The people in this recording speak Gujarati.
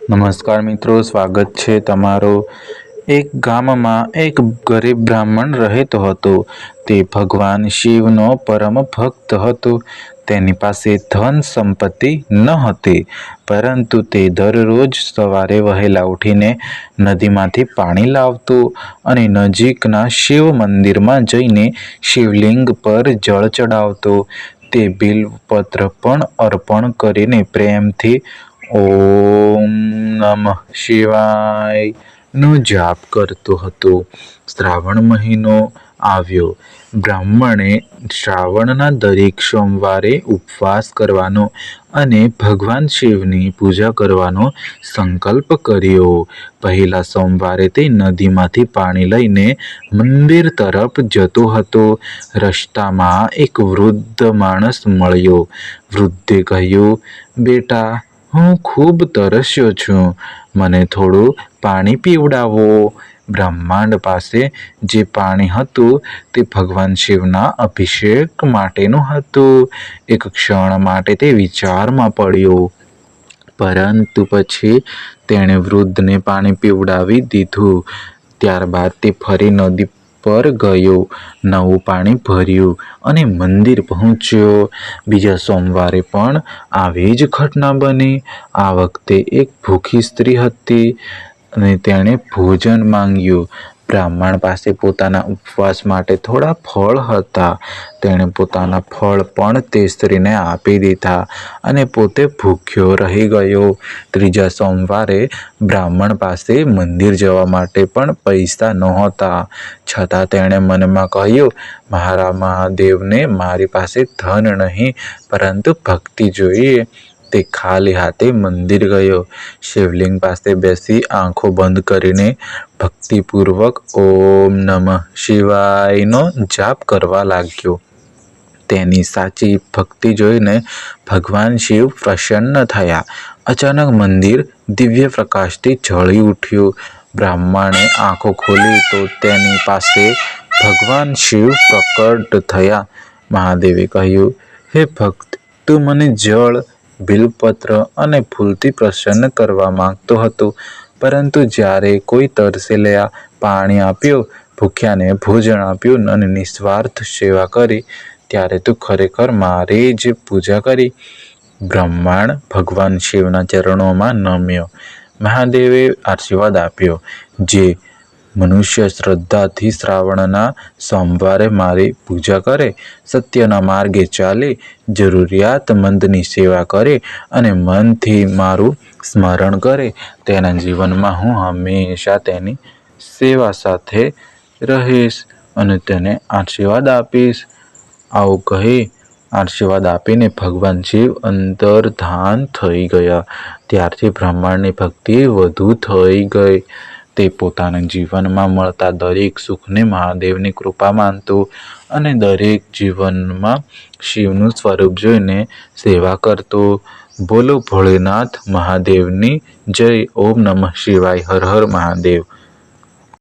નમસ્કાર મિત્રો, સ્વાગત છે તમારો। એક ગામમાં એક ગરીબ બ્રાહ્મણ રહેતો હતો। તે ભગવાન શિવનો પરમ ભક્ત હતો। તેની પાસે ધન સંપત્તિ ન હતી, પરંતુ તે દરરોજ સવારે વહેલા ઉઠીને નદીમાંથી પાણી લાવતો અને નજીકના શિવ મંદિરમાં જઈને શિવલિંગ પર જળ ચડાવતો। તે બિલ્વપત્ર પણ અર્પણ કરીને પ્રેમથી ઓમ નમઃ શિવાયનો જાપ કરતો હતો। શ્રાવણ મહિનો આવ્યો। બ્રાહ્મણે શ્રાવણના દરેક સોમવારે ઉપવાસ કરવાનો અને ભગવાન શિવની પૂજા કરવાનો સંકલ્પ કર્યો। પહેલા સોમવારે તે નદીમાંથી પાણી લઈને મંદિર તરફ જતો હતો। રસ્તામાં એક વૃદ્ધ માણસ મળ્યો। વૃદ્ધે કહ્યું, બેટા, હું ખૂબ તરસ્યો છું, મને થોડું પાણી પીવડાવો। બ્રાહ્મણ પાસે જે પાણી હતું તે ભગવાન શિવના અભિષેક માટેનું હતું। એક ક્ષણ માટે તે વિચારમાં પડ્યો, પરંતુ પછી તેણે વૃદ્ધને પાણી પીવડાવી દીધું। ત્યારબાદ તે ફરી નદી પર ગયો, નવું પાણી ભર્યું અને મંદિર પહોંચ્યો। બીજા સોમવારે પણ આવી જ ઘટના બની। આ વખતે એક ભૂખી સ્ત્રી હતી અને તેણે ભોજન માંગ્યું। બ્રાહ્મણ પાસે પોતાના ઉપવાસ માટે થોડા ફળ હતા। તેણે પોતાના ફળ પણ તે સ્ત્રીને આપી દીધા અને પોતે ભૂખ્યો રહી ગયો। ત્રીજા સોમવારે બ્રાહ્મણ પાસે મંદિર જવા માટે પણ પૈસા નહોતા, છતાં તેણે મનમાં કહ્યું, મારા મહાદેવને મારી પાસે ધન નહીં, પરંતુ ભક્તિ જોઈએ। તે ખાલી હાથે મંદિર ગયો, શિવલિંગ પાસે બેસી આંખો બંધ કરીને ભક્તિપૂર્વક ઓમ નમઃ શિવાયનો જાપ કરવા લાગ્યો। તેની સાચી ભક્તિ જોઈને ભગવાન શિવ પ્રસન્ન થયા। અચાનક મંદિર દિવ્ય પ્રકાશથી ઝળી ઉઠ્યું। બ્રાહ્મણે આંખો ખોલી તો તેની પાસે ભગવાન શિવ પ્રકટ થયા। મહાદેવે કહ્યું, હે ભક્ત, તું મને જળ, બિલ્વપત્ર અને ફૂલથી પ્રસન્ન કરવા માંગતો હતો, પરંતુ જ્યારે કોઈ તરસેલાને પાણી આપ્યું, ભૂખ્યાને ભોજન આપ્યું અને નિસ્વાર્થ સેવા કરી, ત્યારે તું ખરેખર મારી જ પૂજા કરી। બ્રાહ્મણ ભગવાન શિવના ચરણોમાં નમ્યો। મહાદેવે આશીર્વાદ આપ્યો, જે મનુષ્ય શ્રદ્ધાથી શ્રાવણના સોમવારે મારી પૂજા કરે, સત્યના માર્ગે ચાલે, જરૂરિયાતમંદની સેવા કરે અને મનથી મારું સ્મરણ કરે, તેના જીવનમાં હું હંમેશા તેની સેવા સાથે રહીશ અને તેને આશીર્વાદ આપીશ। આવું કહી આશીર્વાદ આપીને ભગવાન શિવ અંતર્ધાન થઈ ગયા। ત્યારથી બ્રાહ્મણની ભક્તિ વધુ થઈ ગઈ। તે પોતાના જીવનમાં મળતા દરેક સુખને મહાદેવની કૃપા માનતો અને દરેક જીવનમાં શિવનું સ્વરૂપ જોઈને સેવા કરતો। બોલો ભોળેનાથ મહાદેવની જય। ઓમ નમઃ શિવાય। હર હર મહાદેવ।